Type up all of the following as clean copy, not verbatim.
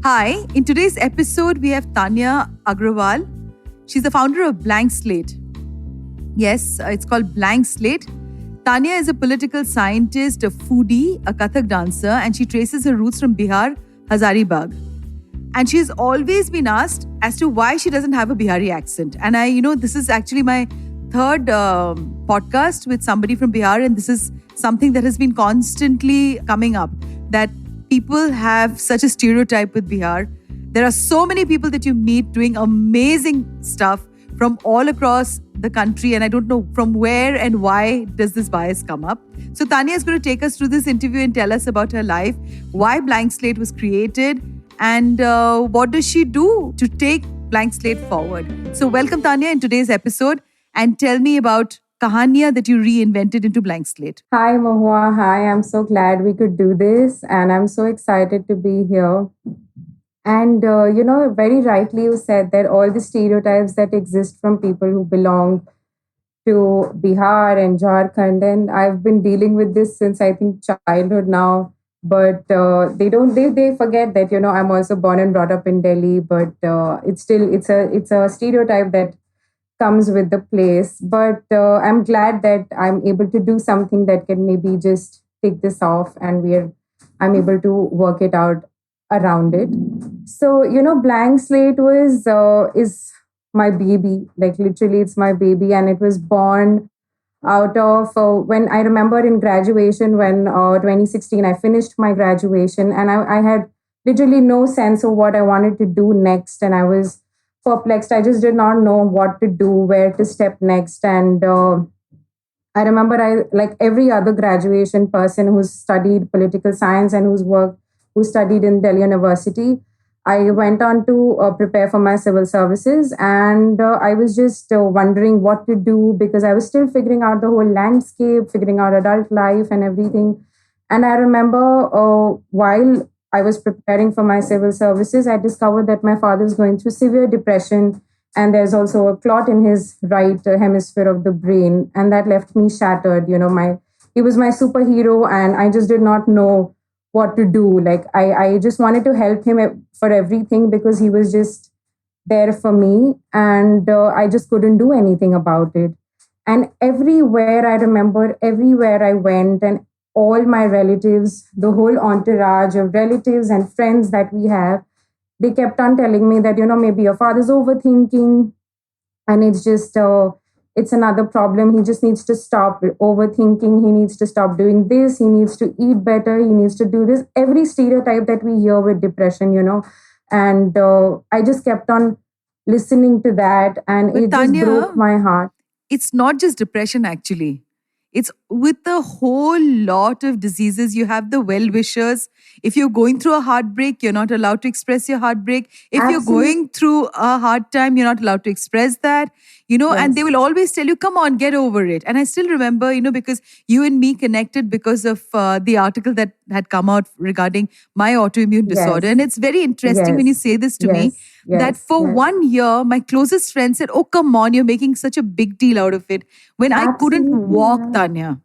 Hi, in today's episode, we have Tanya Agrawal. She's the founder of Blank Slate. Yes, it's called Blank Slate. Tanya is a political scientist, a foodie, a Kathak dancer, and she traces her roots from Bihar, Hazaribagh. And she's always been asked as to why she doesn't have a Bihari accent. And this is actually my third podcast with somebody from Bihar, and this is something that has been constantly coming up, that people have such a stereotype with Bihar. There are so many people that you meet doing amazing stuff from all across the country, and I don't know from where and why does this bias come up. So Tanya is going to take us through this interview and tell us about her life, why Blank Slate was created, and what does she do to take Blank Slate forward. So welcome, Tanya, in today's episode, and tell me about Kahania that you reinvented into Blank Slate. Hi, Mohua. Hi, I'm so glad we could do this, and I'm so excited to be here. And, very rightly you said that all the stereotypes that exist from people who belong to Bihar and Jharkhand, and I've been dealing with this since I think childhood now. But they forget that, I'm also born and brought up in Delhi, but it's a stereotype that comes with the place. But I'm glad that I'm able to do something that can maybe just take this off, and I'm able to work it out around it. So Blank Slate is my baby. Like literally, it's my baby, and it was born out of when I remember in graduation, when 2016 I finished my graduation, and I had literally no sense of what I wanted to do next, and I was perplexed. I just did not know what to do, where to step next. And I remember like every other graduation person who's studied political science and who studied in Delhi University, I went on to prepare for my civil services, and I was just wondering what to do because I was still figuring out the whole landscape, figuring out adult life and everything. And I remember while I was preparing for my civil services, I discovered that my father is going through severe depression, and there's also a clot in his right hemisphere of the brain, and that left me shattered. He was my superhero, and I just did not know what to do. Like I just wanted to help him for everything because he was just there for me, and I just couldn't do anything about it. And everywhere I went, and all my relatives, the whole entourage of relatives and friends that we have, they kept on telling me that, maybe your father's overthinking, and it's just, it's another problem. He just needs to stop overthinking. He needs to stop doing this. He needs to eat better. He needs to do this. Every stereotype that we hear with depression, and I just kept on listening to that, and But it Tanya, just broke my heart. It's not just depression, actually. It's with a whole lot of diseases. You have the well-wishers. If you're going through a heartbreak, you're not allowed to express your heartbreak. If you're going through a hard time, you're not allowed to express that. And they will always tell you, come on, get over it. And I still remember, because you and me connected because of the article that had come out regarding my autoimmune disorder. And it's very interesting when you say this to me, that for 1 year, my closest friend said, oh, come on, you're making such a big deal out of it. When I couldn't walk, Tanya.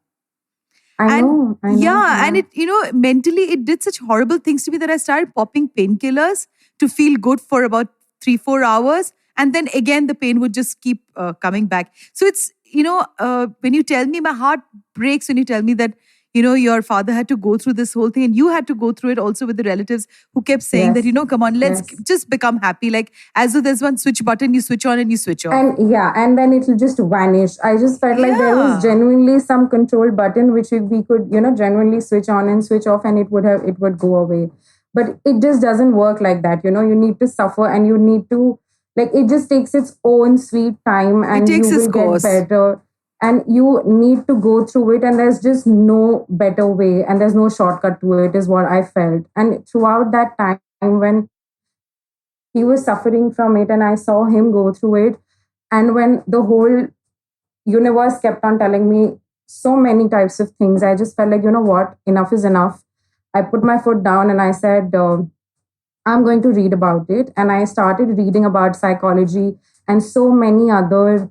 I know. And it, mentally, it did such horrible things to me that I started popping painkillers to feel good for about 3-4 hours. And then again, the pain would just keep coming back. So it's, when you tell me, my heart breaks when you tell me that, your father had to go through this whole thing, and you had to go through it also with the relatives who kept saying that, come on, let's just become happy. Like as though there's one switch button, you switch on and you switch off. And then it'll just vanish. I just felt like there was genuinely some control button which we could, genuinely switch on and switch off, and it would go away. But it just doesn't work like that. You need to suffer, and you need to, like, it just takes its own sweet time, and you will get better. And you need to go through it, and there's just no better way, and there's no shortcut to it, is what I felt. And throughout that time when he was suffering from it, and I saw him go through it, and when the whole universe kept on telling me so many types of things, I just felt like, what, enough is enough. I put my foot down and I said, I'm going to read about it. And I started reading about psychology and so many other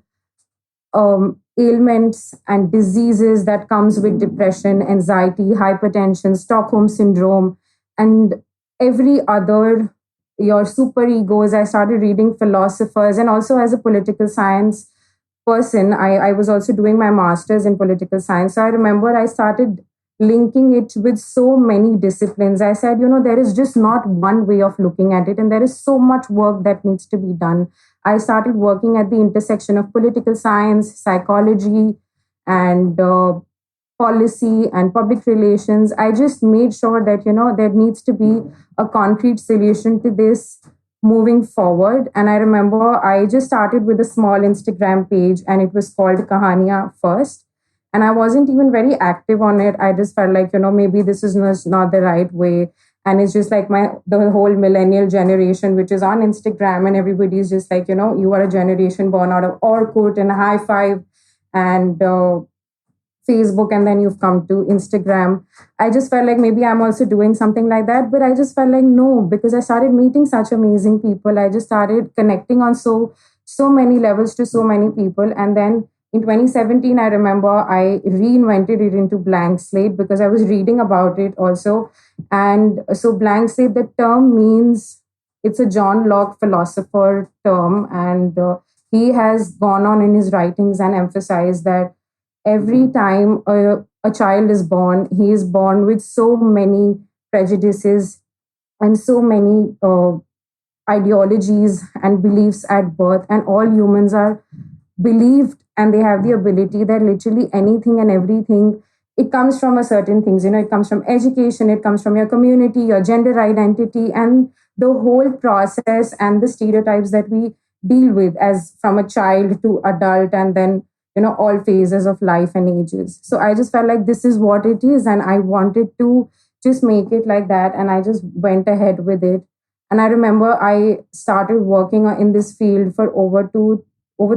ailments and diseases that comes with depression, anxiety, hypertension, Stockholm syndrome, and every other your super egos. I started reading philosophers, and also as a political science person, I was also doing my master's in political science. So I remember I started linking it with so many disciplines. I said, there is just not one way of looking at it, and there is so much work that needs to be done. I started working at the intersection of political science, psychology, and policy and public relations. I just made sure that, there needs to be a concrete solution to this moving forward. And I remember I just started with a small Instagram page, and it was called Kahania first. And I wasn't even very active on it. I just felt like, maybe this is not the right way. And it's just like the whole millennial generation, which is on Instagram, and everybody's just like, you are a generation born out of Orkut and High Five and Facebook, and then you've come to Instagram. I just felt like maybe I'm also doing something like that, but I just felt like no, because I started meeting such amazing people. I just started connecting on so many levels to so many people. And then in 2017, I remember I reinvented it into Blank Slate because I was reading about it also. And so Blank Slate, the term means, it's a John Locke philosopher term, and he has gone on in his writings and emphasized that every time a child is born, he is born with so many prejudices and so many ideologies and beliefs at birth. And all humans are believed, and they have the ability that literally anything and everything, it comes from a certain things. It comes from education, it comes from your community, your gender identity, and the whole process and the stereotypes that we deal with as from a child to adult, and then all phases of life and ages. So I just felt like this is what it is, and I wanted to just make it like that, and I just went ahead with it. And I remember I started working in this field for over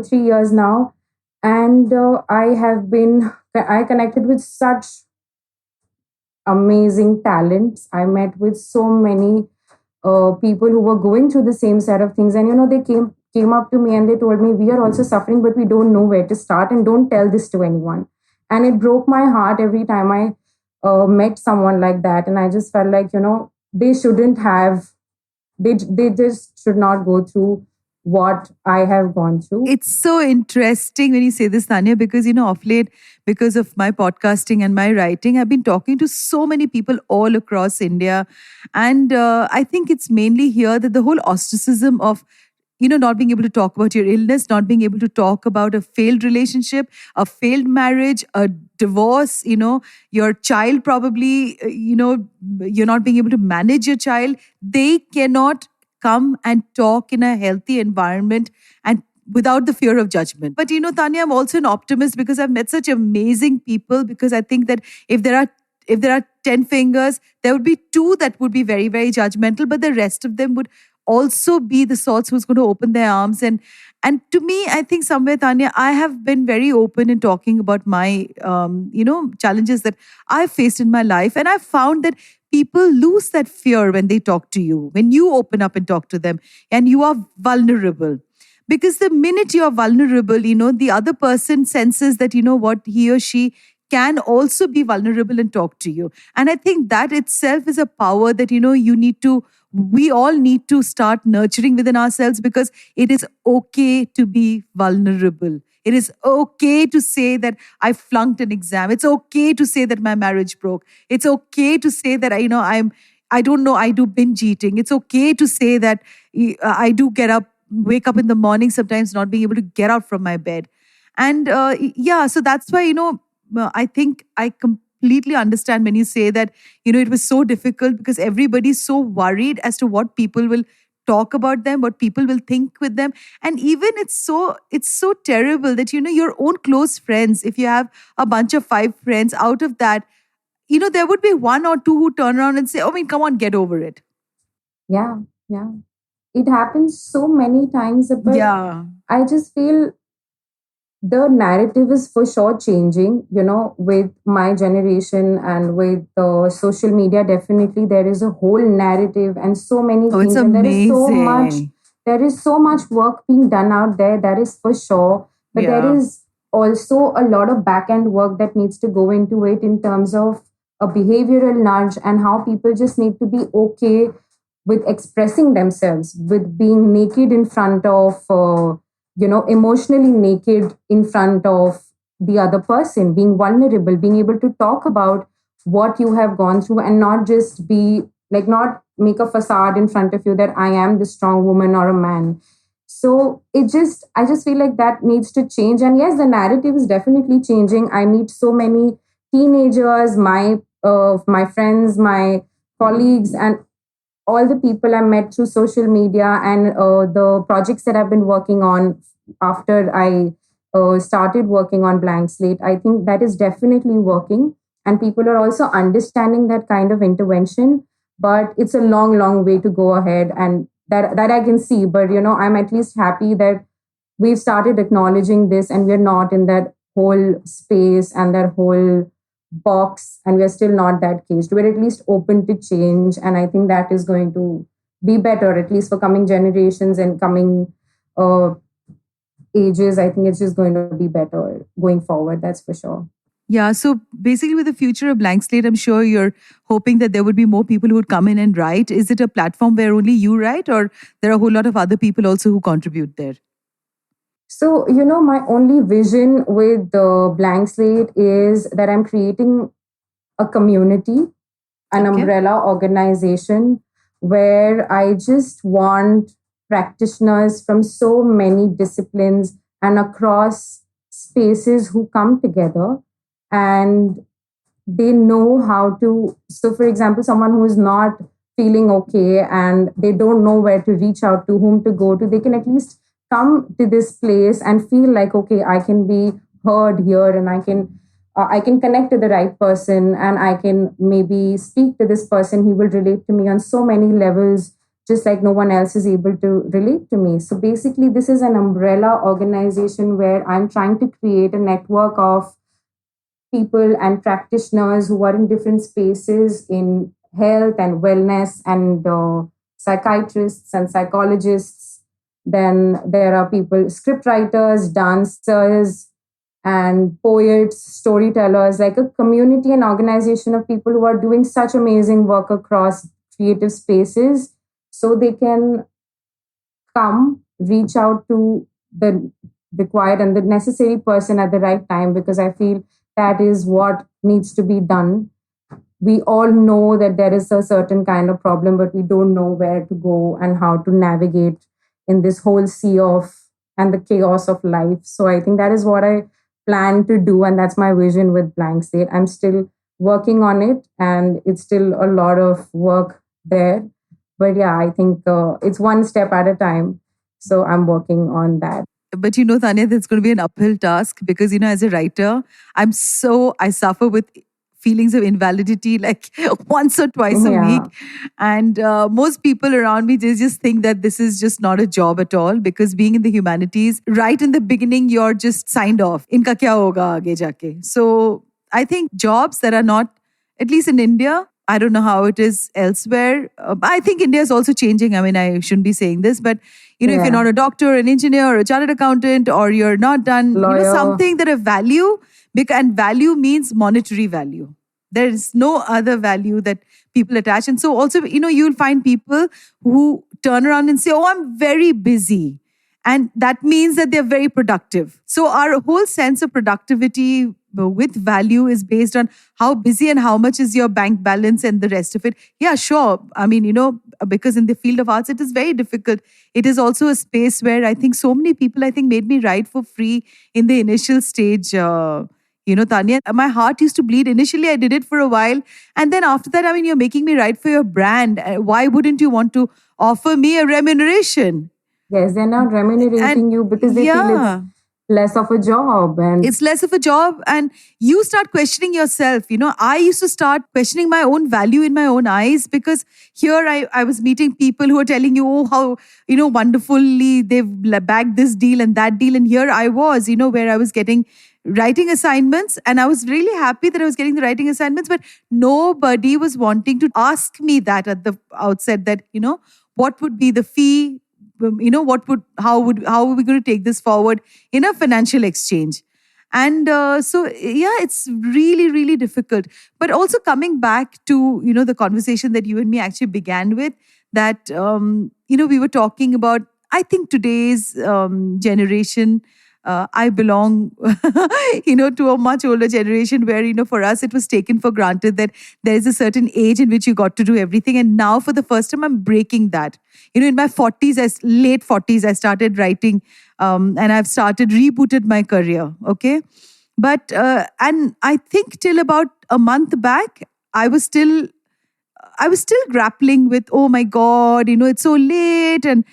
3 years now, and I connected with such amazing talents. I met with so many people who were going through the same set of things, and they came up to me and they told me, we are also suffering, but we don't know where to start, and don't tell this to anyone. And it broke my heart every time I met someone like that. And I just felt like, they shouldn't have, they just should not go through what I have gone through. It's so interesting when you say this, Tanya, because, of late, because of my podcasting and my writing, I've been talking to so many people all across India. And I think it's mainly here that the whole ostracism of not being able to talk about your illness, not being able to talk about a failed relationship, a failed marriage, a divorce, your child probably, you're not being able to manage your child. They cannot come and talk in a healthy environment and without the fear of judgment. But Tanya, I'm also an optimist because I've met such amazing people, because I think that if there are 10 fingers, there would be two that would be very, very judgmental, but the rest of them would also be the sorts who's going to open their arms. And to me, I think somewhere, Tanya, I have been very open in talking about my challenges that I've faced in my life, and I've found that people lose that fear when they talk to you, when you open up and talk to them, and you are vulnerable. Because the minute you're vulnerable, the other person senses that, what, he or she can also be vulnerable and talk to you. And I think that itself is a power that, we all need to start nurturing within ourselves, because it is okay to be vulnerable. It is okay to say that I flunked an exam. It's okay to say that my marriage broke. It's okay to say that I don't know, I do binge eating. It's okay to say that I do wake up in the morning sometimes not being able to get out from my bed. And yeah, so that's why, I think I completely understand when you say that, it was so difficult because everybody's so worried as to what people will talk about them, what people will think with them. And even it's so terrible that, your own close friends, if you have a bunch of 5 friends, out of that, there would be 1 or 2 who turn around and say, oh, I mean, come on, get over it. Yeah, yeah. It happens so many times, but Yeah. I just feel the narrative is for sure changing, with my generation and with the social media. Definitely, there is a whole narrative and so many Oh, it's things, and amazing. there is so much work being done out there. That is for sure, but there Yeah. is also a lot of back end work that needs to go into it in terms of a behavioral nudge and how people just need to be okay with expressing themselves, with being naked in front of, emotionally naked in front of the other person, being vulnerable, being able to talk about what you have gone through and not just be like, not make a facade in front of you that I am the strong woman or a man. So I just feel like that needs to change. And yes, the narrative is definitely changing. I meet so many teenagers, my friends, my colleagues, and all the people I met through social media, and the projects that I've been working on after I started working on Blank Slate. I think that is definitely working, and people are also understanding that kind of intervention. But it's a long, long way to go ahead, and that I can see. But I'm at least happy that we've started acknowledging this, and we're not in that whole space and that whole box, and we're still not that caged. We're at least open to change, and I think that is going to be better, at least for coming generations and coming uh, ages. I think it's just going to be better going forward, that's for sure. Yeah, so basically, with the future of Blank Slate, I'm sure you're hoping that there would be more people who would come in and write. Is it a platform where only you write, or there are a whole lot of other people also who contribute there? So, my only vision with the Blank Slate is that I'm creating a community, an Okay. umbrella organization where I just want practitioners from so many disciplines and across spaces who come together, and they know how to. So, for example, someone who is not feeling okay and they don't know where to reach out to, whom to go to, they can at least come to this place and feel like, okay, I can be heard here, and I can connect to the right person, and I can maybe speak to this person. He will relate to me on so many levels, just like no one else is able to relate to me. So basically, this is an umbrella organization where I'm trying to create a network of people and practitioners who are in different spaces in health and wellness, and psychiatrists and psychologists. Then there are people, script writers, dancers, and poets, storytellers, like a community and organization of people who are doing such amazing work across creative spaces, so they can come, reach out to the required and the necessary person at the right time, because I feel that is what needs to be done. We all know that there is a certain kind of problem, but we don't know where to go and how to navigate in this whole sea of and the chaos of life. So I think that is what I plan to do, and that's my vision with Blank State. I'm still working on it, and it's still a lot of work there. But yeah, I think it's one step at a time. So I'm working on that. But Tanya, that's going to be an uphill task because, as a writer, I suffer with feelings of invalidity like once or twice a week. Yeah. And most people around me, they just think that this is just not a job at all, because being in the humanities, right in the beginning, you're just signed off. Inka kya hoga aage jaake. So I think jobs that are not, at least in India, I don't know how it is elsewhere. I think India is also changing. I mean, I shouldn't be saying this, but if you're Yeah. not a doctor, an engineer, or a chartered accountant, or you're not done, Lawyer. something that a value, and value means monetary value. There is no other value that people attach. And so also, you'll find people who turn around and say, oh, I'm very busy. And that means that they're very productive. So our whole sense of productivity with value is based on how busy and how much is your bank balance and the rest of it. Yeah, sure. I mean, because in the field of arts, it is very difficult. It is also a space where I think so many people, made me write for free in the initial stage. Tanya, my heart used to bleed. Initially, I did it for a while. And then after that, you're making me write for your brand. Why wouldn't you want to offer me a remuneration? Yes, they're not remunerating you because they feel it's less of a job, and it's less of a job, and you start questioning yourself. I used to start questioning my own value in my own eyes, because here I was meeting people who are telling you, oh, how wonderfully they've bagged this deal and that deal, and here I was, where I was getting writing assignments, and I was really happy that I was getting the writing assignments, but nobody was wanting to ask me that at the outset, that what would be the fee, how are we going to take this forward in a financial exchange. And so yeah, it's really, really difficult. But also coming back to the conversation that you and me actually began with, that we were talking about. I think today's generation, I belong, to a much older generation where, for us, it was taken for granted that there is a certain age in which you got to do everything. And now, for the first time, I'm breaking that. In my 40s, late 40s, I started writing, and I've started, rebooted my career. Okay. But, and I think till about a month back, I was still I was still grappling with, oh my God, it's so late. And,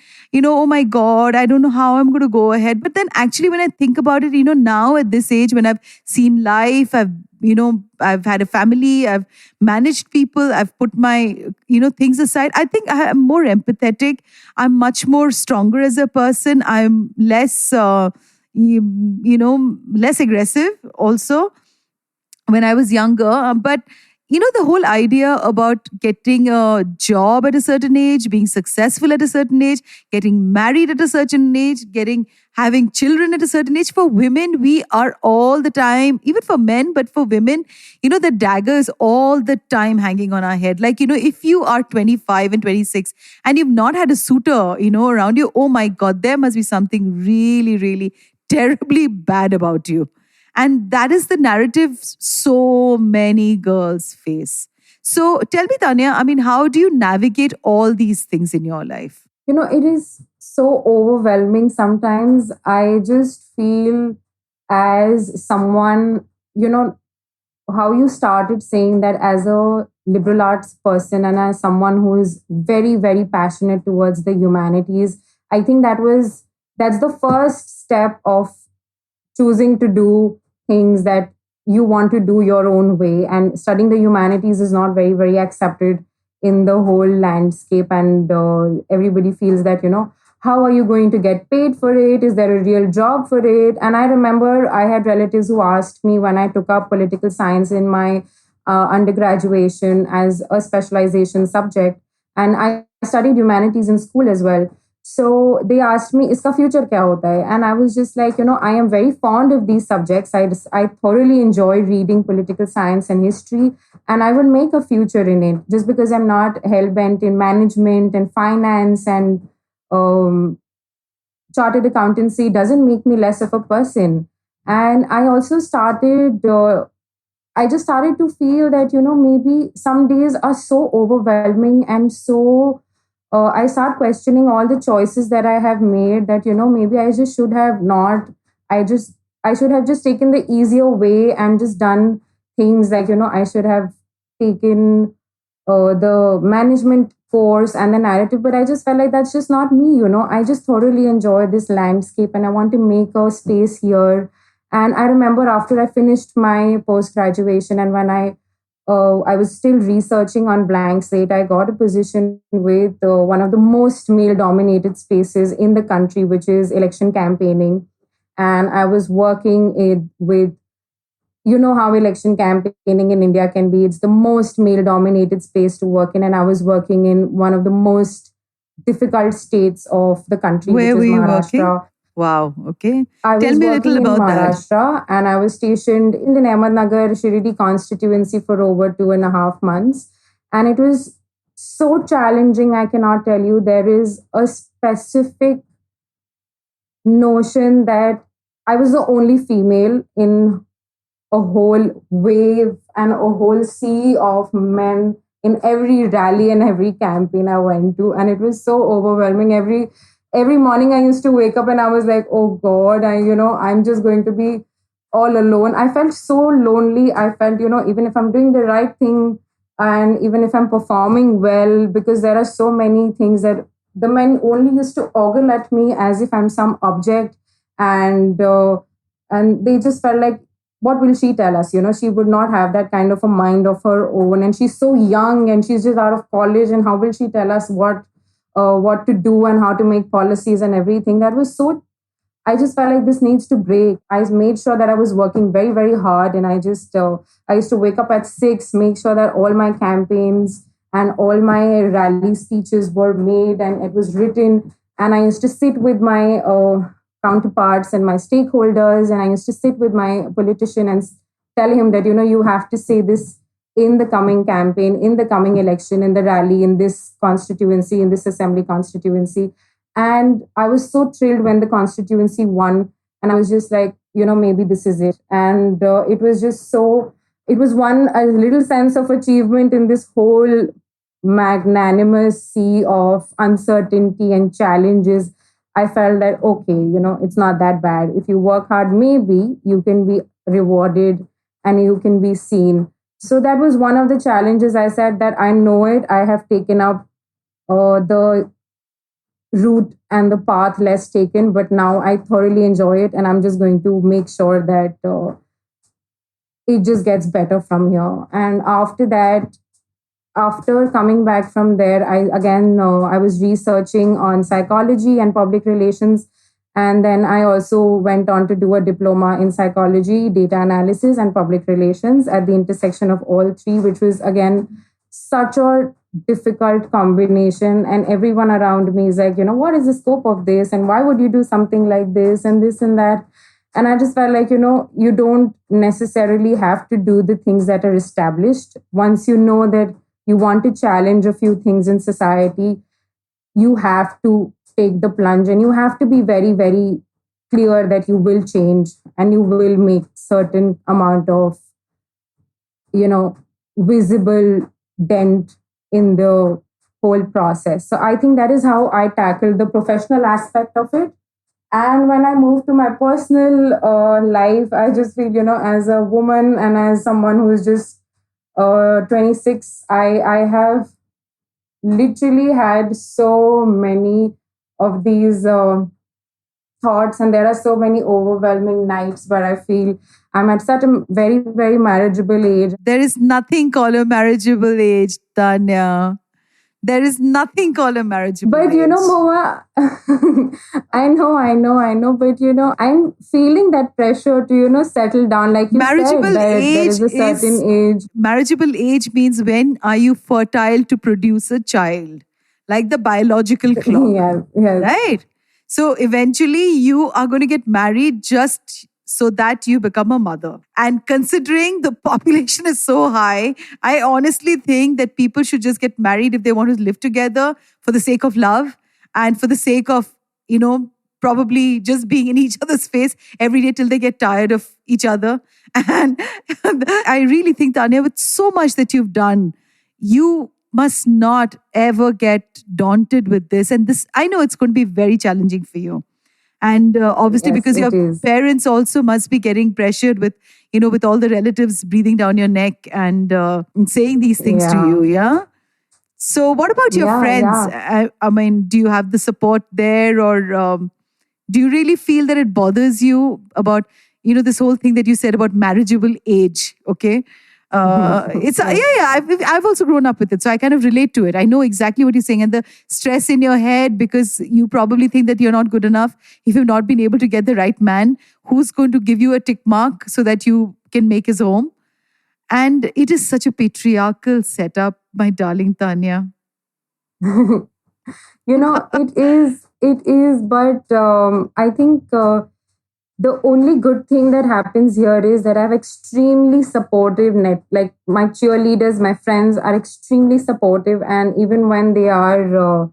oh my God, I don't know how I'm going to go ahead. But then actually, when I think about it, now at this age, when I've seen life, I've had a family, I've managed people, I've put my, things aside. I think I'm more empathetic. I'm much more stronger as a person. I'm less, less aggressive also when I was younger. But the whole idea about getting a job at a certain age, being successful at a certain age, getting married at a certain age, having children at a certain age. For women, we are all the time, even for men, but for women, the dagger is all the time hanging on our head. Like, if you are 25 and 26 and you've not had a suitor, around you, oh my God, there must be something really, really terribly bad about you. And that is the narrative so many girls face. So tell me, Tanya, I mean, how do you navigate all these things in your life? It is so overwhelming sometimes. I just feel as someone, how you started saying that as a liberal arts person and as someone who is very, very passionate towards the humanities, I think that's the first step of choosing to do things that you want to do your own way. And studying the humanities is not very, very accepted in the whole landscape. And everybody feels that, how are you going to get paid for it? Is there a real job for it? And I remember I had relatives who asked me when I took up political science in my undergraduation as a specialization subject. And I studied humanities in school as well. So they asked me, "Iska future kya hota hai?" And I was just like, I am very fond of these subjects. I thoroughly enjoy reading political science and history, and I will make a future in it. Just because I'm not hell bent in management and finance and chartered accountancy doesn't make me less of a person. And I also I just started to feel that, maybe some days are so overwhelming and so I start questioning all the choices that I have made that, maybe I just should have not, I should have just taken the easier way and just done things like, I should have taken the management course and the narrative, but I just felt like that's just not me, I just thoroughly enjoy this landscape and I want to make a space here. And I remember after I finished my post graduation and when I was still researching on Blank Slate, I got a position with one of the most male dominated spaces in the country, which is election campaigning. And I was working with, how election campaigning in India can be. It's the most male dominated space to work in. And I was working in one of the most difficult states of the country, Where which is were you Maharashtra. working? Wow. Okay. I Tell was me a working little in about that. Maharashtra and I was stationed in the Ahmednagar Shirdi constituency for over 2.5 months. And it was so challenging, I cannot tell you. There is a specific notion that I was the only female in a whole wave and a whole sea of men in every rally and every campaign I went to. And it was so overwhelming. Every morning I used to wake up and I was like, oh God, I'm just going to be all alone. I felt so lonely. I felt, even if I'm doing the right thing and even if I'm performing well, because there are so many things that the men only used to ogle at me as if I'm some object. And they just felt like, what will she tell us? She would not have that kind of a mind of her own. And she's so young and she's just out of college. And how will she tell us what to do and how to make policies and everything? That was so, I just felt like this needs to break. I made sure that I was working very, very hard. And I used to wake up at 6, make sure that all my campaigns and all my rally speeches were made and it was written. And I used to sit with my counterparts and my stakeholders, and I used to sit with my politician and tell him that, you have to say this in the coming campaign, in the coming election, in the rally, in this constituency, in this assembly constituency. And I was so thrilled when the constituency won. And I was just like, maybe this is it. And it was just so, it was a little sense of achievement in this whole magnanimous sea of uncertainty and challenges. I felt that, okay, it's not that bad. If you work hard, maybe you can be rewarded and you can be seen. So that was one of the challenges. I said that I know it. I have taken up the route and the path less taken, but now I thoroughly enjoy it. And I'm just going to make sure that it just gets better from here. And after that, after coming back from there, I was researching on psychology and public relations, and then I also went on to do a diploma in psychology, data analysis, and public relations at the intersection of all three, which was again such a difficult combination. And everyone around me is like, what is the scope of this, and why would you do something like this and this and that? And I just felt like, you don't necessarily have to do the things that are established. Once you know that you want to challenge a few things in society, you have to take the plunge, and you have to be very, very clear that you will change and you will make certain amount of, visible dent in the whole process. So I think that is how I tackled the professional aspect of it. And when I moved to my personal life, I just feel, as a woman and as someone who is just 26, I have literally had so many of these thoughts, and there are so many overwhelming nights where I feel I'm at such a very, very marriageable age. There is nothing called a marriageable age, Tanya. There is nothing called a marriageable But age. Mohua, I know. But I'm feeling that pressure to settle down. Like you marriageable said, there age is a certain age. Marriageable age means when are you fertile to produce a child, like the biological clock. Yes, yes. Right? So eventually you are going to get married just so that you become a mother. And considering the population is so high, I honestly think that people should just get married if they want to live together for the sake of love and for the sake of, probably just being in each other's face every day till they get tired of each other. And I really think, Tanya, with so much that you've done, you must not ever get daunted with this. And this, I know it's going to be very challenging for you. And obviously, Yes, because your it is. parents also must be getting pressured with, with all the relatives breathing down your neck and saying these things to you. Yeah. So, what about your friends? I mean, do you have the support there, or do you really feel that it bothers you about, this whole thing that you said about marriageable age? Okay. It's I've also grown up with it, so I kind of relate to it. I know exactly what you're saying, and the stress in your head because you probably think that you're not good enough if you've not been able to get the right man who's going to give you a tick mark so that you can make his home. And it is such a patriarchal setup, my darling Tanya. It is, but I think the only good thing that happens here is that I have extremely supportive like my cheerleaders, my friends are extremely supportive, and even when they are,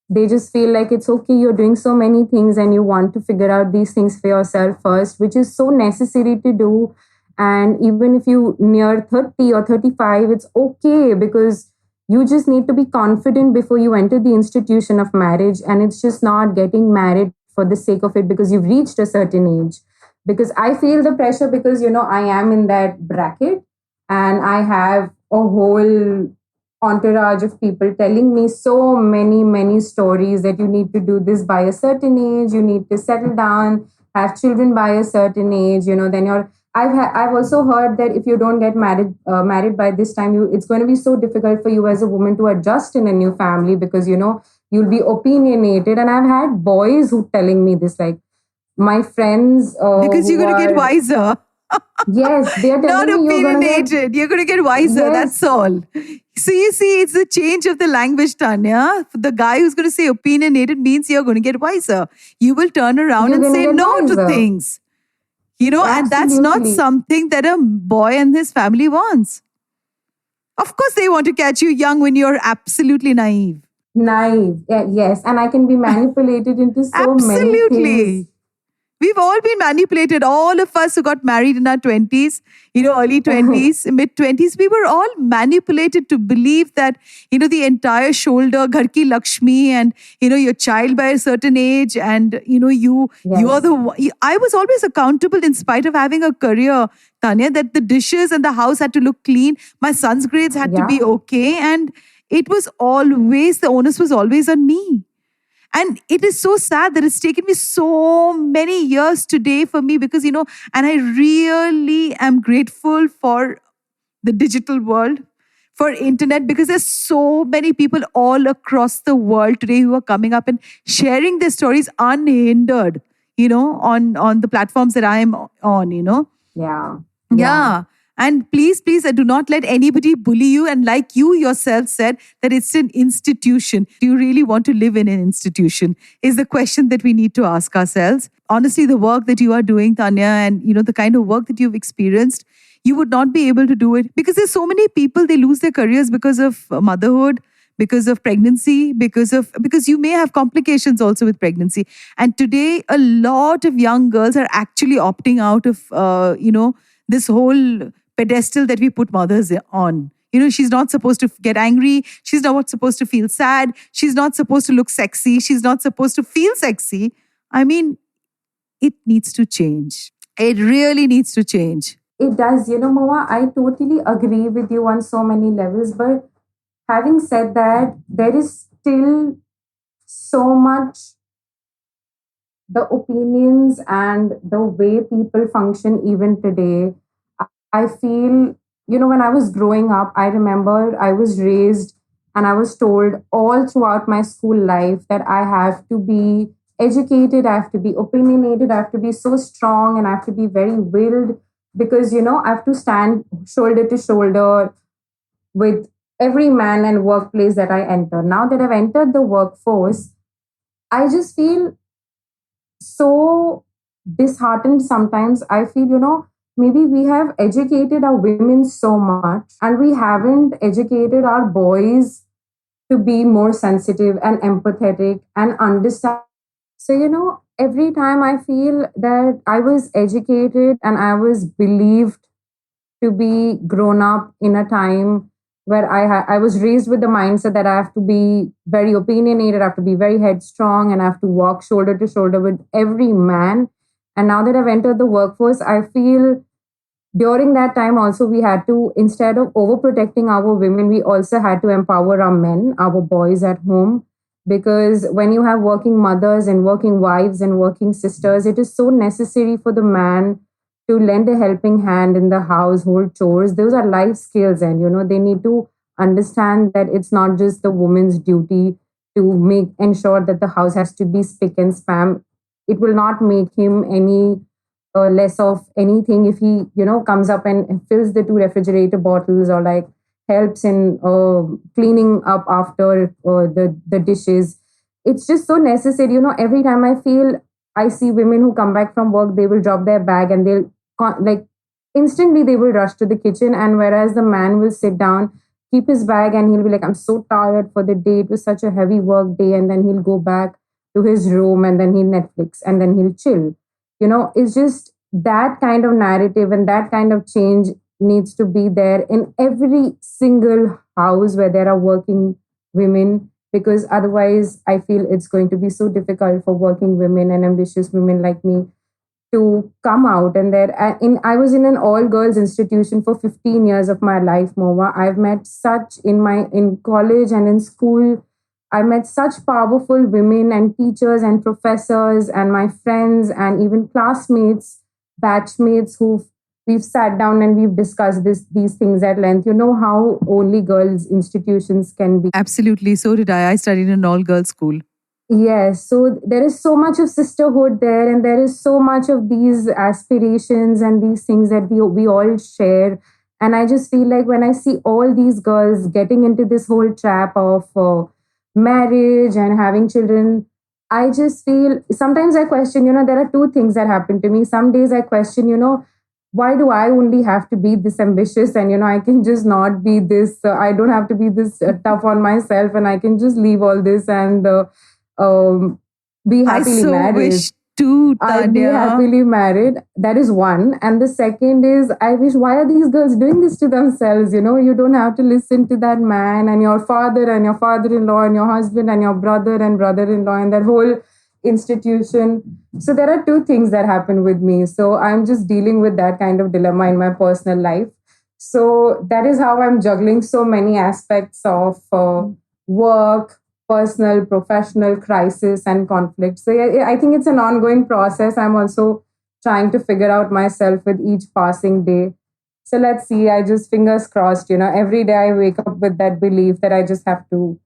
they just feel like it's okay. You're doing so many things, and you want to figure out these things for yourself first, which is so necessary to do. And even if you near 30 or 35, it's okay, because you just need to be confident before you enter the institution of marriage. And it's just not getting married for the sake of it because you've reached a certain age. Because I feel the pressure because, I am in that bracket, and I have a whole entourage of people telling me so many, many stories that you need to do this by a certain age, you need to settle down, have children by a certain age, then you're I've also heard that if you don't get married by this time, it's going to be so difficult for you as a woman to adjust in a new family because you'll be opinionated. And I've had boys who telling me this, like my friends, because you're going to get wiser. Yes, they're telling not me opinionated. You're going to get wiser. Yes. That's all. So you see, it's the change of the language, Tanya. The guy who's going to say opinionated means you're going to get wiser. You will turn around and say no to things. And that's not Absolutely. something that a boy and his family wants. Of course, they want to catch you young when you're absolutely naive. Naive. Yeah, yes. And I can be manipulated into so many things. Absolutely. We've all been manipulated. All of us who got married in our 20s, early 20s, mid 20s, we were all manipulated to believe that, the entire shoulder, Ghar ki Lakshmi, and, your child by a certain age, and, you are the Yes. one. I was always accountable in spite of having a career, Tanya, that the dishes and the house had to look clean. My son's grades had to be Yeah. okay. And it was always, the onus was always on me. And it is so sad that it's taken me so many years today for me because, and I really am grateful for the digital world, for internet, because there's so many people all across the world today who are coming up and sharing their stories unhindered, on the platforms that I'm on. Yeah. Yeah. Yeah. And please, do not let anybody bully you. And like you yourself said, that it's an institution. Do you really want to live in an institution? Is the question that we need to ask ourselves. Honestly, the work that you are doing, Tanya, and the kind of work that you've experienced, you would not be able to do it because there's so many people, they lose their careers because of motherhood, because of pregnancy, because you may have complications also with pregnancy. And today, a lot of young girls are actually opting out of, this whole pedestal that we put mothers on. She's not supposed to get angry. She's not supposed to feel sad. She's not supposed to look sexy. She's not supposed to feel sexy. I mean, it needs to change. It really needs to change. It does. Moa, I totally agree with you on so many levels. But having said that, there is still so much the opinions and the way people function even today. I feel, when I was growing up, I remember I was raised and I was told all throughout my school life that I have to be educated, I have to be opinionated, I have to be so strong, and I have to be very willed because, I have to stand shoulder to shoulder with every man and workplace that I enter. Now that I've entered the workforce, I just feel so disheartened sometimes. I feel, maybe we have educated our women so much and we haven't educated our boys to be more sensitive and empathetic and understand. So, every time I feel that I was educated and I was believed to be grown up in a time where I was raised with the mindset that I have to be very opinionated, I have to be very headstrong, and I have to walk shoulder to shoulder with every man. And now that I've entered the workforce, I feel during that time also we had to, instead of overprotecting our women, we also had to empower our men, our boys at home. Because when you have working mothers and working wives and working sisters, it is so necessary for the man to lend a helping hand in the household chores. Those are life skills, and they need to understand that it's not just the woman's duty to make ensure that the house has to be spick and spam. It will not make him any less of anything if he comes up and fills the two refrigerator bottles, or like helps in cleaning up after the dishes. It's just so necessary. Every time I see women who come back from work, they will drop their bag and they'll like instantly they will rush to the kitchen, and whereas the man will sit down, keep his bag, and he'll be like, I'm so tired for the day, it was such a heavy work day, and then he'll go back to his room and then he'll Netflix and then he'll chill. It's just that kind of narrative and that kind of change needs to be there in every single house where there are working women, because otherwise I feel it's going to be so difficult for working women and ambitious women like me to come out. And there in I was in an all girls institution for 15 years of my life, Mohua. I've met such in college and in school, I met such powerful women and teachers and professors and my friends and even classmates, batchmates who we've sat down and we've discussed these things at length. You know how only girls institutions can be. Absolutely. So did I. I studied in an all girls school. Yes, so there is so much of sisterhood there, and there is so much of these aspirations and these things that we all share. And I just feel like when I see all these girls getting into this whole trap of marriage and having children, I just feel sometimes I question, there are two things that happen to me. Some days I question, why do I only have to be this ambitious and, I can just not be this, I don't have to be this tough on myself and I can just leave all this and um, be I happily so married. wish too, I'd be Tanya. happily married. That is one. And the second is, I wish, why are these girls doing this to themselves? You don't have to listen to that man and your father and your father in law and your husband and your brother and brother in law and that whole institution. So there are two things that happen with me. So I'm just dealing with that kind of dilemma in my personal life. So that is how I'm juggling so many aspects of work, personal, professional crisis and conflict. So yeah, I think it's an ongoing process. I'm also trying to figure out myself with each passing day. So let's see. I just fingers crossed, every day I wake up with that belief that I just have to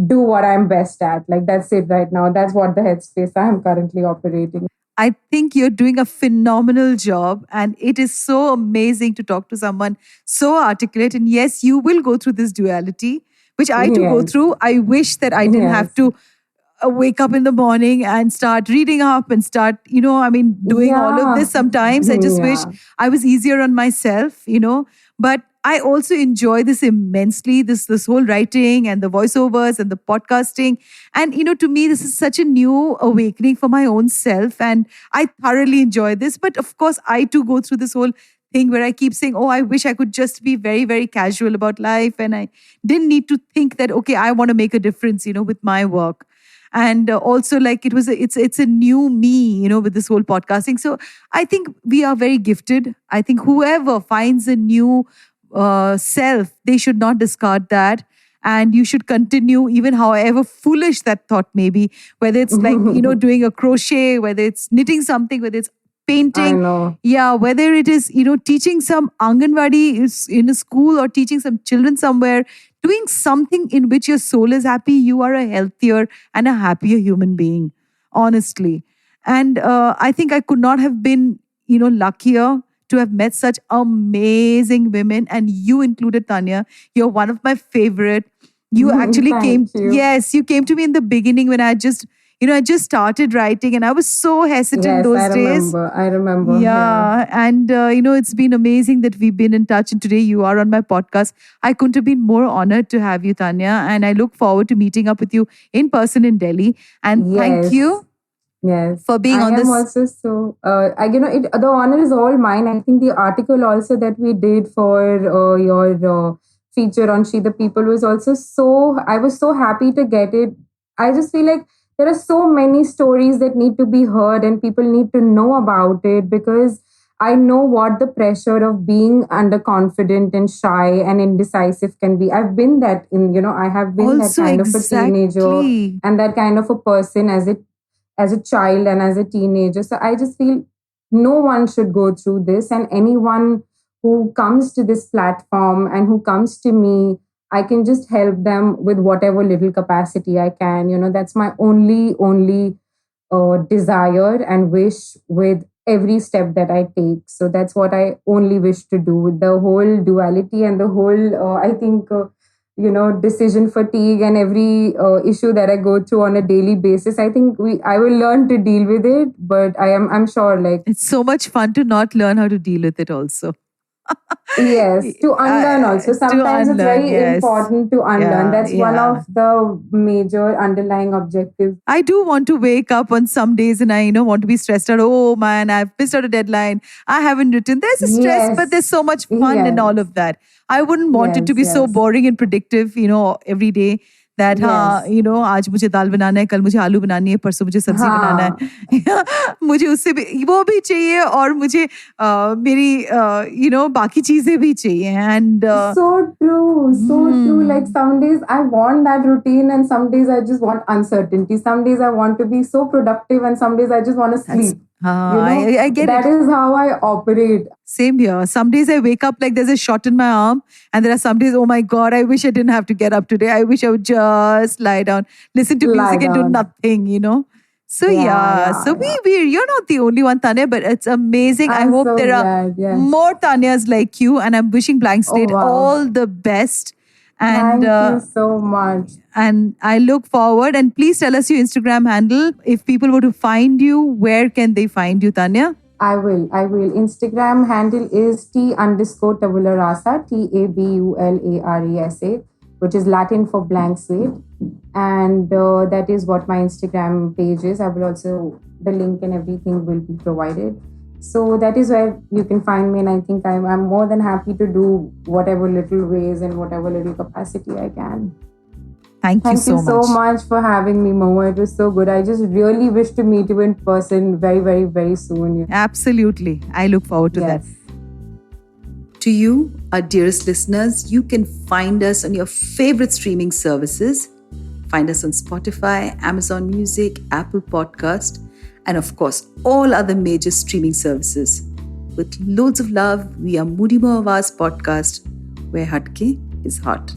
do what I'm best at. Like that's it right now. That's what the headspace I am currently operating. I think you're doing a phenomenal job, and it is so amazing to talk to someone so articulate. And yes, you will go through this duality, which I too go Yes. through. I wish that I didn't have Yes. to wake up in the morning and start reading up and start, doing all of Yeah. this. Sometimes I just wish Yeah. I was easier on myself. But I also enjoy this immensely, this whole writing and the voiceovers and the podcasting. And, to me, this is such a new awakening for my own self. And I thoroughly enjoy this. But of course, I too go through this whole thing where I keep saying, oh, I wish I could just be very, very casual about life. And I didn't need to think that, okay, I want to make a difference, with my work. And also, like, it's a new me, with this whole podcasting. So I think we are very gifted. I think whoever finds a new self, they should not discard that. And you should continue, even however foolish that thought may be, whether it's like, doing a crochet, whether it's knitting something, whether it's I painting. know. Yeah, whether it is, teaching some Anganwadi is in a school or teaching some children somewhere, doing something in which your soul is happy, you are a healthier and a happier human being, honestly. And I think I could not have been, luckier to have met such amazing women, and you included, Tanya. You're one of my favorite. You actually Thank came, you. yes, you came to me in the beginning when I just started writing, and I was so hesitant Yes, I those days. remember. I remember. Yeah. Yeah. And, it's been amazing that we've been in touch. And today you are on my podcast. I couldn't have been more honored to have you, Tanya. And I look forward to meeting up with you in person in Delhi. And thank Yes. you Yes. for being I on am this. also so. The honor is all mine. I think the article also that we did for your feature on She the People was also so. I was so happy to get it. I just feel like there are so many stories that need to be heard and people need to know about it because I know what the pressure of being underconfident and shy and indecisive can be. I've been that I have been that Also, kind of a teenager exactly. and that kind of a person as a child and as a teenager. So I just feel no one should go through this, and anyone who comes to this platform and who comes to me, I can just help them with whatever little capacity I can. That's my only desire and wish with every step that I take. So that's what I only wish to do with the whole duality and the whole, I think, decision fatigue and every issue that I go through on a daily basis. I think I will learn to deal with it, but I'm sure like, It's so much fun to not learn how to deal with it, also. yes, to unlearn also. To Sometimes it's unlearn, very yes. important to unlearn. Yeah, That's one yeah. of the major underlying objectives. I do want to wake up on some days and I, want to be stressed out. Oh man, I've missed out a deadline. I haven't written. There's a stress, but Yes, there's so much fun in all yes, of that. I wouldn't want it to yes, be so yes, boring and predictive, every day. That हाँ, yes. आज मुझे दाल बनाना है, कल मुझे आलू बनानी है, परसों मुझे सब्जी बनाना हाँ. है. मुझे उससे भी वो भी चाहिए और मुझे मेरी बाकी चीजें भी चाहिए. And So true, so true. Like some days I want that routine, and some days I just want uncertainty. Some days I want to be so productive, and some days I just want to that's sleep. I get That it. is how I operate. Same here. Some days I wake up like there's a shot in my arm, and there are some days, oh my God, I wish I didn't have to get up today. I wish I would just lie down, listen to Lie music, and do down. nothing. So Yeah, yeah, yeah, so yeah. you're not the only one, Tanya, but it's amazing. I I'm hope so there are glad. Yes. more Tanyas like you, and I'm wishing Blank Oh Slate wow. all the best. And Thank you so much. and I look forward. And please tell us your Instagram handle. If people were to find you, where can they find you, Tanya? I will. Instagram handle is T_Tabularasa, TABULARESA, which is Latin for blank slate. And that is what my Instagram page is. I will also, the link and everything will be provided. So that is where you can find me. And I think I'm more than happy to do whatever little ways and whatever little capacity I can. Thank you so much for having me, Mohua. It was so good. I just really wish to meet you in person very, very, very soon. Absolutely. I look forward to that. To you, our dearest listeners, you can find us on your favorite streaming services. Find us on Spotify, Amazon Music, Apple Podcast, and of course, all other major streaming services. With loads of love, we are Moody Mo Awaaz Podcast, where Hatke is hot.